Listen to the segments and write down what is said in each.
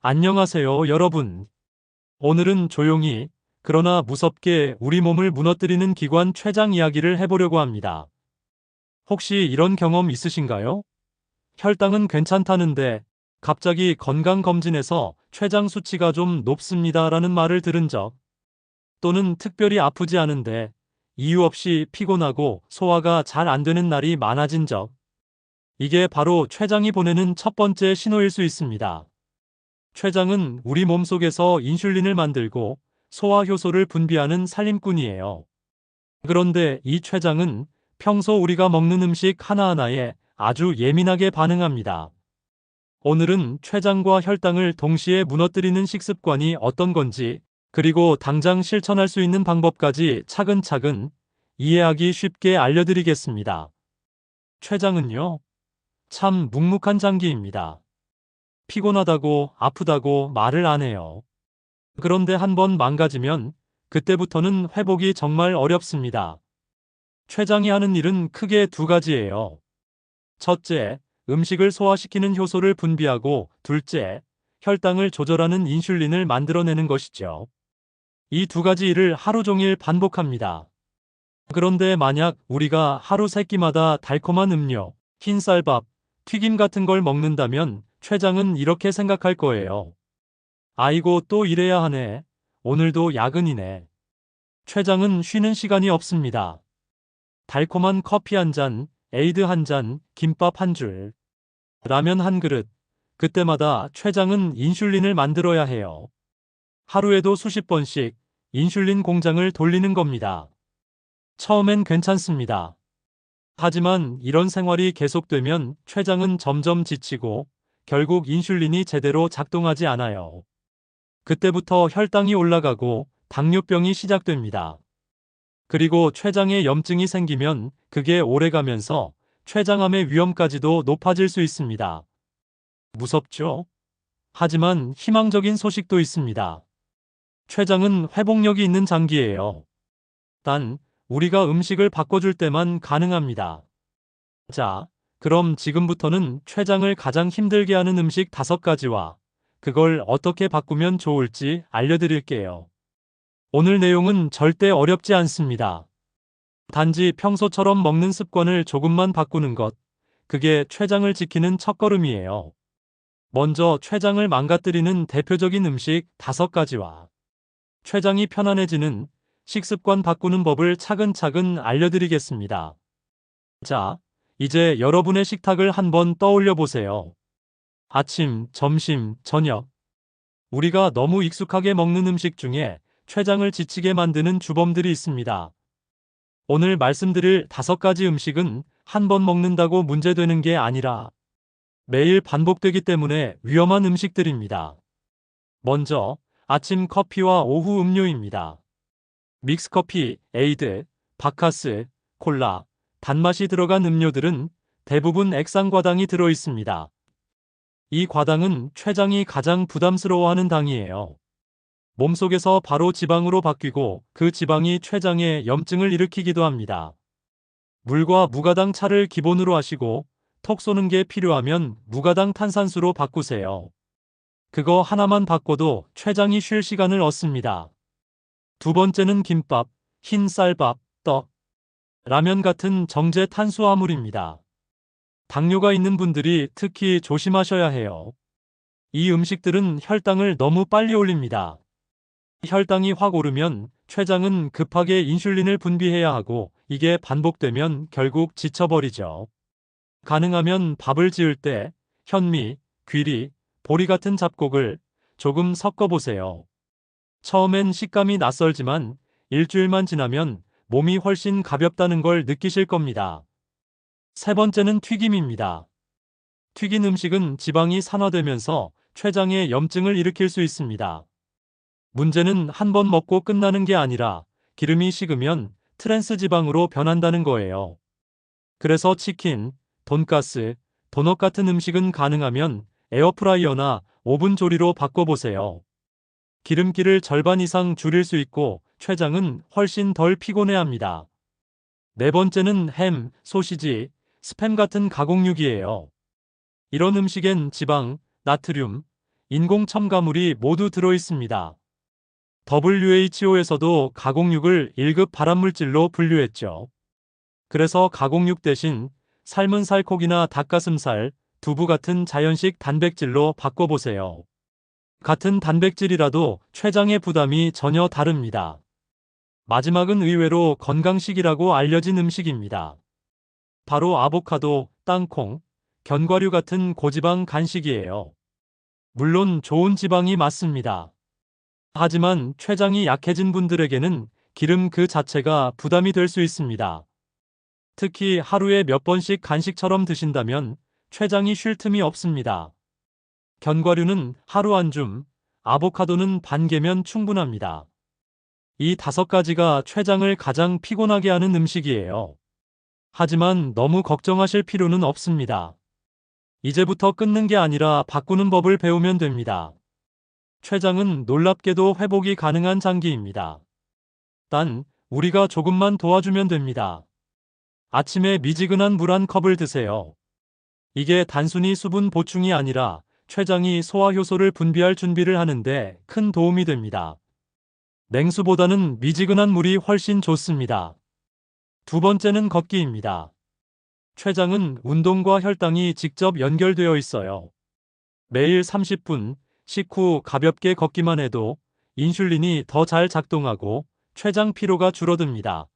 안녕하세요, 여러분. 오늘은 조용히, 그러나 무섭게 우리 몸을 무너뜨리는 기관 췌장 이야기를 해보려고 합니다. 혹시 이런 경험 있으신가요? 혈당은 괜찮다는데 갑자기 건강검진에서 췌장 수치가 좀 높습니다라는 말을 들은 적, 또는 특별히 아프지 않은데 이유 없이 피곤하고 소화가 잘 안 되는 날이 많아진 적, 이게 바로 췌장이 보내는 첫 번째 신호일 수 있습니다. 췌장은 우리 몸속에서 인슐린을 만들고 소화효소를 분비하는 살림꾼이에요. 그런데 이 췌장은 평소 우리가 먹는 음식 하나하나에 아주 예민하게 반응합니다. 오늘은 췌장과 혈당을 동시에 무너뜨리는 식습관이 어떤 건지, 그리고 당장 실천할 수 있는 방법까지 차근차근 이해하기 쉽게 알려드리겠습니다. 췌장은요, 참 묵묵한 장기입니다. 피곤하다고 아프다고 말을 안 해요. 그런데 한번 망가지면 그때부터는 회복이 정말 어렵습니다. 췌장이 하는 일은 크게 두 가지예요. 첫째, 음식을 소화시키는 효소를 분비하고, 둘째, 혈당을 조절하는 인슐린을 만들어내는 것이죠. 이 두 가지 일을 하루 종일 반복합니다. 그런데 만약 우리가 하루 세 끼마다 달콤한 음료, 흰쌀밥, 튀김 같은 걸 먹는다면 췌장은 이렇게 생각할 거예요. 아이고, 또 일해야 하네. 오늘도 야근이네. 췌장은 쉬는 시간이 없습니다. 달콤한 커피 한 잔, 에이드 한 잔, 김밥 한 줄, 라면 한 그릇. 그때마다 췌장은 인슐린을 만들어야 해요. 하루에도 수십 번씩 인슐린 공장을 돌리는 겁니다. 처음엔 괜찮습니다. 하지만 이런 생활이 계속되면 췌장은 점점 지치고 결국 인슐린이 제대로 작동하지 않아요. 그때부터 혈당이 올라가고 당뇨병이 시작됩니다. 그리고 췌장에 염증이 생기면 그게 오래가면서 췌장암의 위험까지도 높아질 수 있습니다. 무섭죠? 하지만 희망적인 소식도 있습니다. 췌장은 회복력이 있는 장기예요. 단, 우리가 음식을 바꿔줄 때만 가능합니다. 자, 그럼 지금부터는 췌장을 가장 힘들게 하는 음식 5가지와 그걸 어떻게 바꾸면 좋을지 알려드릴게요. 오늘 내용은 절대 어렵지 않습니다. 단지 평소처럼 먹는 습관을 조금만 바꾸는 것, 그게 췌장을 지키는 첫걸음이에요. 먼저 췌장을 망가뜨리는 대표적인 음식 5가지와 췌장이 편안해지는 식습관 바꾸는 법을 차근차근 알려드리겠습니다. 자, 이제 여러분의 식탁을 한번 떠올려 보세요. 아침, 점심, 저녁. 우리가 너무 익숙하게 먹는 음식 중에 췌장을 지치게 만드는 주범들이 있습니다. 오늘 말씀드릴 5가지 음식은 한 번 먹는다고 문제되는 게 아니라 매일 반복되기 때문에 위험한 음식들입니다. 먼저 아침 커피와 오후 음료입니다. 믹스커피, 에이드, 바카스, 콜라, 단맛이 들어간 음료들은 대부분 액상과당이 들어 있습니다. 이 과당은 췌장이 가장 부담스러워하는 당이에요. 몸속에서 바로 지방으로 바뀌고 그 지방이 췌장에 염증을 일으키기도 합니다. 물과 무가당 차를 기본으로 하시고 톡 쏘는 게 필요하면 무가당 탄산수로 바꾸세요. 그거 하나만 바꿔도 췌장이 쉴 시간을 얻습니다. 두 번째는 김밥, 흰 쌀밥, 떡, 라면 같은 정제 탄수화물입니다. 당뇨가 있는 분들이 특히 조심하셔야 해요. 이 음식들은 혈당을 너무 빨리 올립니다. 혈당이 확 오르면 췌장은 급하게 인슐린을 분비해야 하고, 이게 반복되면 결국 지쳐버리죠. 가능하면 밥을 지을 때 현미, 귀리, 보리 같은 잡곡을 조금 섞어보세요. 처음엔 식감이 낯설지만 일주일만 지나면 몸이 훨씬 가볍다는 걸 느끼실 겁니다. 세 번째는 튀김입니다. 튀긴 음식은 지방이 산화되면서 췌장에 염증을 일으킬 수 있습니다. 문제는 한 번 먹고 끝나는 게 아니라 기름이 식으면 트랜스 지방으로 변한다는 거예요. 그래서 치킨, 돈가스, 도넛 같은 음식은 가능하면 에어프라이어나 오븐 조리로 바꿔보세요. 기름기를 절반 이상 줄일 수 있고 췌장은 훨씬 덜 피곤해합니다. 네 번째는 햄, 소시지, 스팸 같은 가공육이에요. 이런 음식엔 지방, 나트륨, 인공 첨가물이 모두 들어 있습니다. WHO에서도 가공육을 1급 발암물질로 분류했죠. 그래서 가공육 대신 삶은 살코기나 닭가슴살, 두부 같은 자연식 단백질로 바꿔보세요. 같은 단백질이라도 췌장의 부담이 전혀 다릅니다. 마지막은 의외로 건강식이라고 알려진 음식입니다. 바로 아보카도, 땅콩, 견과류 같은 고지방 간식이에요. 물론 좋은 지방이 맞습니다. 하지만 췌장이 약해진 분들에게는 기름 그 자체가 부담이 될 수 있습니다. 특히 하루에 몇 번씩 간식처럼 드신다면 췌장이 쉴 틈이 없습니다. 견과류는 하루 한 줌, 아보카도는 반 개면 충분합니다. 이 5가지가 췌장을 가장 피곤하게 하는 음식이에요. 하지만 너무 걱정하실 필요는 없습니다. 이제부터 끊는 게 아니라 바꾸는 법을 배우면 됩니다. 췌장은 놀랍게도 회복이 가능한 장기입니다. 단, 우리가 조금만 도와주면 됩니다. 아침에 미지근한 물 한 컵을 드세요. 이게 단순히 수분 보충이 아니라 췌장이 소화효소를 분비할 준비를 하는데 큰 도움이 됩니다. 냉수보다는 미지근한 물이 훨씬 좋습니다. 두 번째는 걷기입니다. 췌장은 운동과 혈당이 직접 연결되어 있어요. 매일 30분, 식후 가볍게 걷기만 해도 인슐린이 더 잘 작동하고 췌장 피로가 줄어듭니다.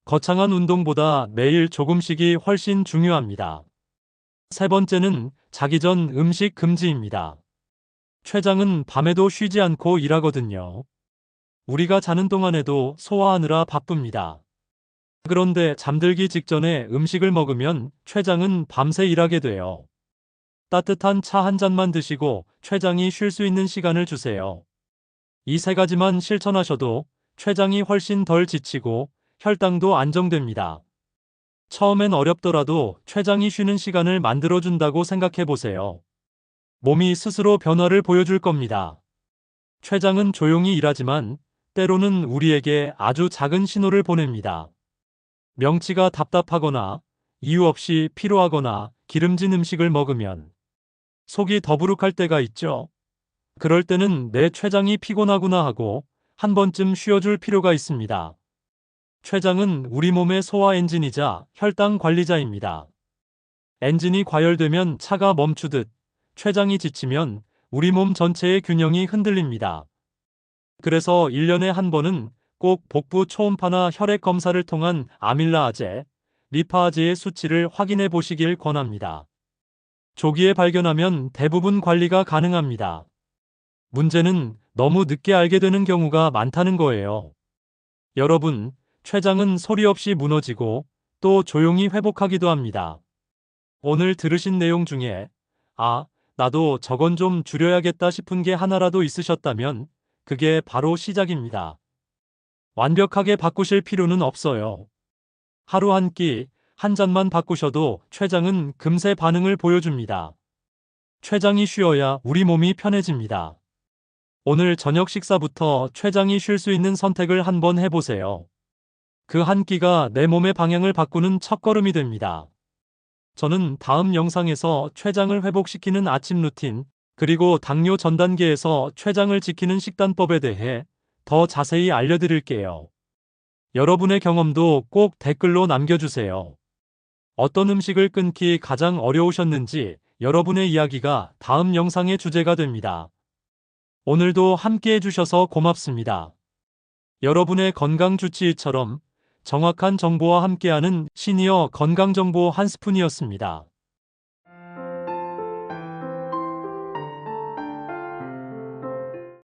거창한 운동보다 매일 조금씩이 훨씬 중요합니다. 세 번째는 자기 전 음식 금지입니다. 췌장은 밤에도 쉬지 않고 일하거든요. 우리가 자는 동안에도 소화하느라 바쁩니다. 그런데 잠들기 직전에 음식을 먹으면 췌장은 밤새 일하게 돼요. 따뜻한 차 한 잔만 드시고 췌장이 쉴 수 있는 시간을 주세요. 이 3가지만 실천하셔도 췌장이 훨씬 덜 지치고 혈당도 안정됩니다. 처음엔 어렵더라도 췌장이 쉬는 시간을 만들어준다고 생각해 보세요. 몸이 스스로 변화를 보여줄 겁니다. 췌장은 조용히 일하지만 때로는 우리에게 아주 작은 신호를 보냅니다. 명치가 답답하거나 이유 없이 피로하거나 기름진 음식을 먹으면 속이 더부룩할 때가 있죠. 그럴 때는 내 췌장이 피곤하구나 하고 한 번쯤 쉬어줄 필요가 있습니다. 췌장은 우리 몸의 소화 엔진이자 혈당 관리자입니다. 엔진이 과열되면 차가 멈추듯 췌장이 지치면 우리 몸 전체의 균형이 흔들립니다. 그래서 1년에 한 번은 꼭 복부 초음파나 혈액 검사를 통한 아밀라아제, 리파아제의 수치를 확인해 보시길 권합니다. 조기에 발견하면 대부분 관리가 가능합니다. 문제는 너무 늦게 알게 되는 경우가 많다는 거예요. 여러분, 췌장은 소리 없이 무너지고 또 조용히 회복하기도 합니다. 오늘 들으신 내용 중에 나도 저건 좀 줄여야겠다 싶은 게 하나라도 있으셨다면 그게 바로 시작입니다. 완벽하게 바꾸실 필요는 없어요. 하루 한 끼, 한 잔만 바꾸셔도 췌장은 금세 반응을 보여줍니다. 췌장이 쉬어야 우리 몸이 편해집니다. 오늘 저녁 식사부터 췌장이 쉴 수 있는 선택을 한번 해보세요. 그 한 끼가 내 몸의 방향을 바꾸는 첫걸음이 됩니다. 저는 다음 영상에서 췌장을 회복시키는 아침 루틴, 그리고 당뇨 전 단계에서 췌장을 지키는 식단법에 대해 더 자세히 알려드릴게요. 여러분의 경험도 꼭 댓글로 남겨주세요. 어떤 음식을 끊기 가장 어려우셨는지 여러분의 이야기가 다음 영상의 주제가 됩니다. 오늘도 함께 해주셔서 고맙습니다. 여러분의 건강 주치의처럼 정확한 정보와 함께하는 시니어 건강정보 한 스푼이었습니다.